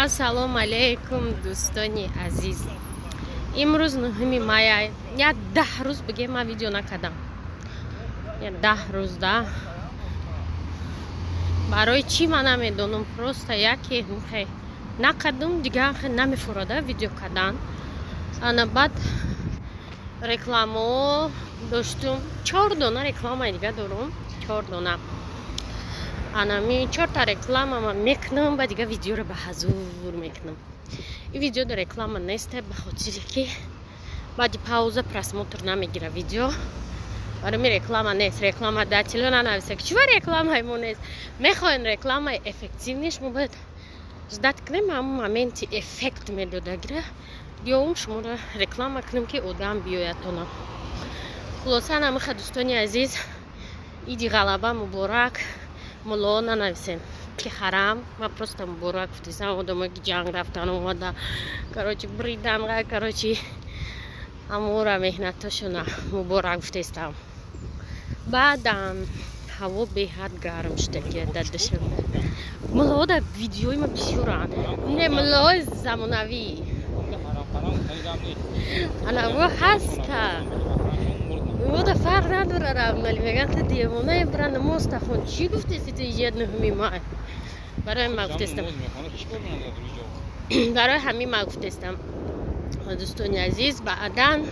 Ассалому алейкум, дӯстони азиз. Имрӯз 9 мая. Я 10 рӯз бигем ман видео накардам. Я 10 рӯз да. Барои чӣ ман намедонам. Просто яке накардам, дигар намефурада видео кардан. Ана баъд реклама доштум. 4 дона реклама дига дорам. 4 дона. Анами 4 та реклама ман мекунам, ба дига видеоро ба ҳазур мекунам. Ин видео до реклама нест, ба хотире ки баъди пауза просмотр намегира видео. Барои ми реклама нест. Реклама дар телефон нанависа ки чува рекламаи мо нест. Мехоҳем рекламаи эффективниш мо бояд ждат кунем, ҳамон моменти эффект медодагира биём шуморо реклама кунем ки одам биёяд тона. Хулоса намиха дӯстони азиз, иди ғалаба муборак. Муло нанависем ки харам, ма просто муборак гуфтисам одамое ки ҷанг рафтан омада, короче бридан, короче ҳамора меҳнаташона муборак гуфтистам. Баъдам ҳаво беҳад гарм шуда дар душанбе. Мулоҳо дар видеои ма бисёранд. Не мулоҳои замонавӣ. Анаву ҳаста. Вода фарқ надора равнали меган та девонаи бра намоз тахон. Чӣ гуфтеси ту ия 9 май? Барои ма гуфтестам. Барои ҳамин ма гуфтестам. Дӯстони азиз, баъдан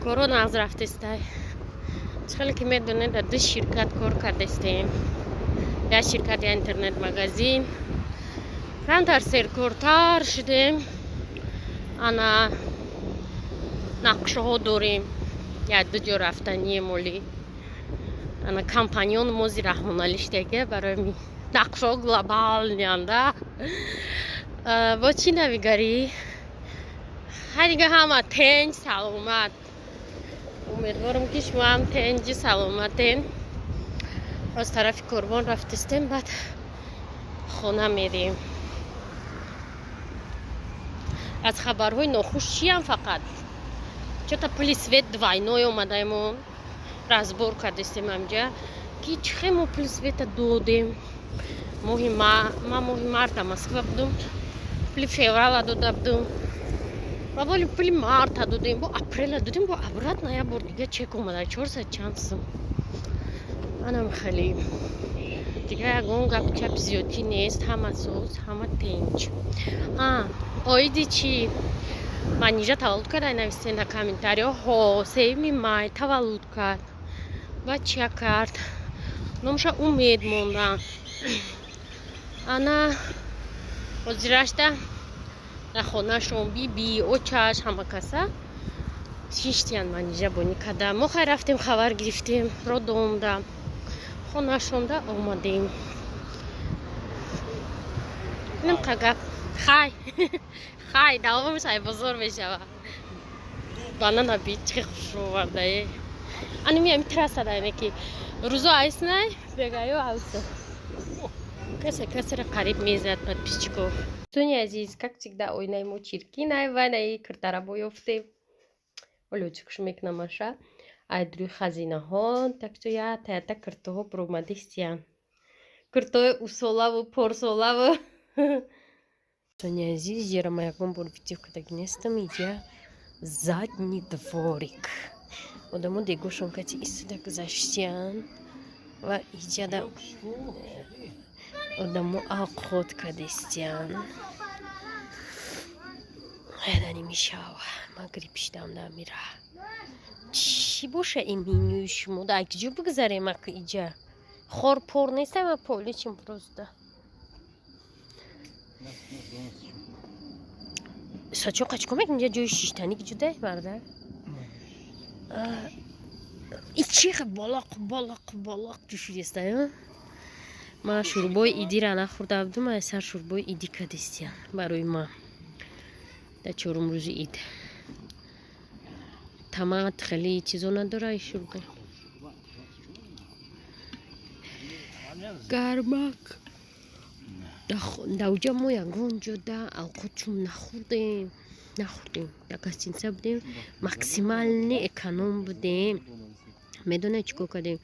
коро нағз рафтестай. Хеле ки медонед дар 2 ширкат кор кардестем. Як ширкат я интернет магазин. Кантар серкортар шудем. Ана нақшаҳо дорем. Я 2 ҷо рафтании молӣ. Ана компаньон мози раҳмоналиштега барои ми нақшаҳо глобалнианда. Бо чӣ навигарӣ? ҳадига ҳама тинҷ саломат. Умедворам ки шумо ҳам тинҷу саломатен. Аз тарафи корвон рафтистем, баъд хона мерем. Аз хабарҳои нохуш чиям фақат? Чота пули свет двойной омадаемо. Разбор кардестем ҳамҷа ки чихе мо пули света додем. Моҳи марта Москва будам. Пули феврала дода будам. Ва боли пули марта додем, бо апрела додем, бо обратно я бор дига чек омада 400 чанд сум. Манам хеле дига ягон гап чап зиёдӣ нест, ҳама соз, ҳама тинҷ. Оиди чӣ? Манижа таваллуд кард, нависен дар комментариҳо. 3 май таваллуд кард. Ва чия кард? Номша умед мондан. Ана ҳозирашда дар хонашон биби, очаш, ҳама каса шиштиян манижа бонӣ карда. Мо хай рафтем, хабар гирифтем, родонда, хонашонда омадем. Намқа гап. Хай, давомиш ай бозор мешава. Банана бит чӣ хушовардаe. Ани миям трасадаене ки рӯзо айснай, бегаё авса. Касера қариб мезад подписчиков. Дӯстони азиз, как всегда ойнаи мо чиркинай ва наи киртарабо ёфтем. Олё чукш мекунам аша. Айдруи хазинаҳо, так то я тата киртоҳо промадистиян. Киртои усолаву порсолаву. Дӯстони азиз, ярама ягон бор видео кардаги нестам. Иҷа задний дворик. Одамо дегошон кати истуда гузаштиян ва иҷада одамо авқот кардестиян. Ядани мишава магриб шидам да мира. Чӣ боша ин менюи шумо? Да акҷо бигзарем ак иҷа. Хорпор нестам ва поличим просто. Сачо қачко мекунем инҷа ҷои шиштаник ҷуда барда. Ичих болоқ ҷушудестаю. Ма шурбои идира нахӯрда будам, ай сар шурбои иди кардестиян барои ман. Дар 4 рӯзи ид. Томат хеле чизо надора ин шурбо. Гармак. Дауҷа мо ягон ҷода алқотчум нахӯрдем. Дар гостиница будем. Максимални эконом будем. медоне чико кардем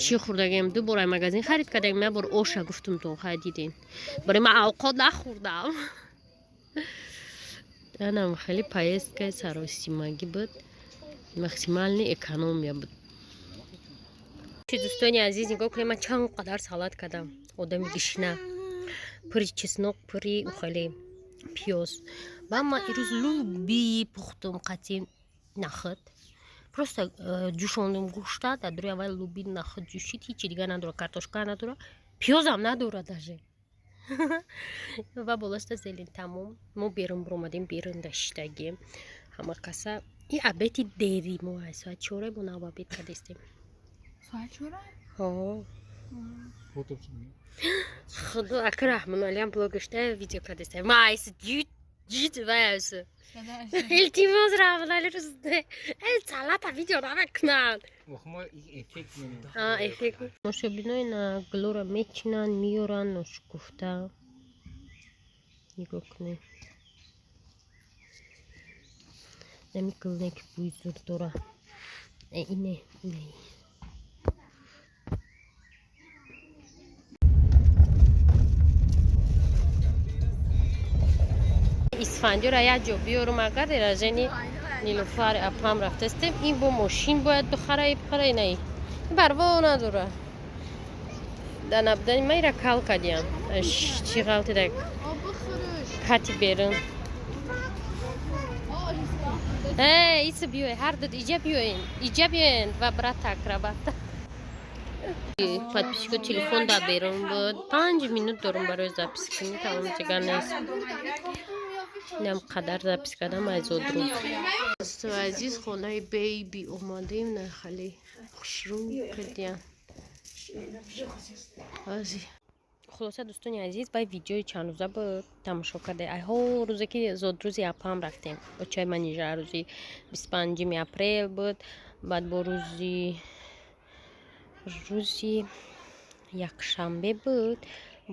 чӣ хӯрдагем ду бора магазин харид кардем ме бор оша гуфтум то харидидин барои ман авқот нахӯрдам анам хеле поездкаи саросимагӣ буд максимальни экономия буд дӯстони азиз нигоҳ кунед ман чанд қадар салат кардам одами гишна пури чеснок пури хеле пиёз ба ман ирӯз луби пухтум қатъи нахат просто ҷӯшондум гӯшта дар дури аввал луби нахат ҷӯшид ҳичи дигар надорад картошка надорад пиёзам надорад даже ва боласта зелен тамом мо берун биромадем берун даштагӣ ҳама каса и обеди дери мо ай соат 4 бо нав обед кардестем Saat 4? худо ака раҳмоналиям блогашта видео кардестем майс ҷит вайс илтимос раҳмонали рӯзде салата видео намекунанд ношобинои на глора мечинанд миёранд ношукуфта нигоҳ кунед нами гулне ки бӯи зур дора ине исфандиёра як ҷо биёрум агар деражени нилуфари апам рафтастем ин бо мошин бояд бихара не барво надора данабдани майра кал кадиям чӣ ғалти дар кати берун иса биёед ҳар ду иҷа биёен ва брата крабата подписчико телефон да берун буд 5 минут дорум барои записка метавонам дигар нест инам қадар запис кардам айзодру азиз хонаи бейби омадем на хеле хушрӯ кардиям хулоса дӯстони азиз бай видеои чанд рӯза буд тамошо карда айҳо рӯзе ки зодрӯзи апам рафтем бо чои манижа рӯзи 25 апрел буд баъд бо рӯзи якшанбе буд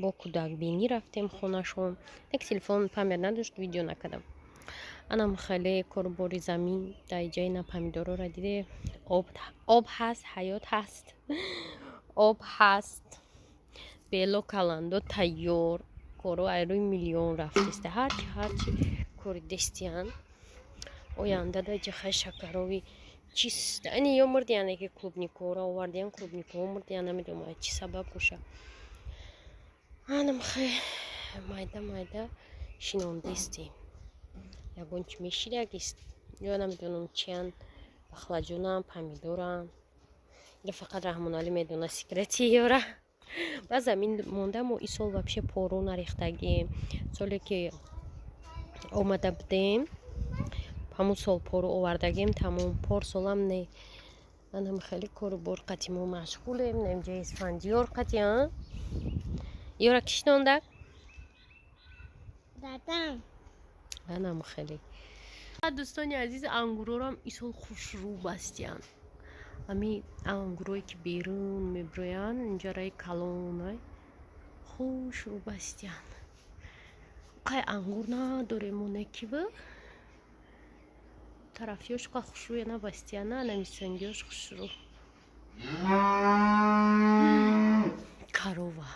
бо кӯдакбинӣ рафтем хонашон як телефон памер надошт видео накардам анам хеле корубори замин дар ҷои на помидороро диде об ҳаст ҳаёт ҳаст об ҳаст бело каландо тайёр коро айрӯи миллион рафтиста ҳарчи кори дестиян оянда да ҷахай шакарови чист ани ё мурдияне ки клубникора овардиян клубникоо мурдиян намедонам чӣ сабаб боша анам хе майда шинондестем ягон чи мешидагист ё намедонам чиян бахлаҷонам помидорам ё фақат раҳмоналӣ медона секрети ёра ба замин монда мо ин сол вообще поро нарехтагем соле ки омада будем ҳамун сол поро овардагем тамом пор солам не анам хеле кору бор қати мо машғулем немҷаи исфандиёр қати ёра кишнонда дадам анам хеле дӯстони азиз ангурорам ин сол хушрӯ бастиянд ами ангурое ки берун меброянд инҷараи калонай хушрӯ бастиянд қай ангур надорем монекива тарафиёш қа хушрӯе набастияна намисангиёш хушрӯ карова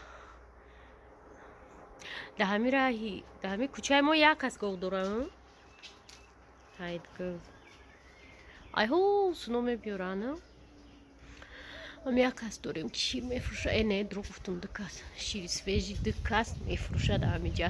да ҳамин раҳи да ҳамин кӯчаи мо як кас гоғ дорам ҳайдгӯ айҳо суно мебиёрана ам як кас дорем ки шир мефурӯша не дурӯғ гуфтум ду кас шири свежи ду кас мефурӯшад ҳамиҷа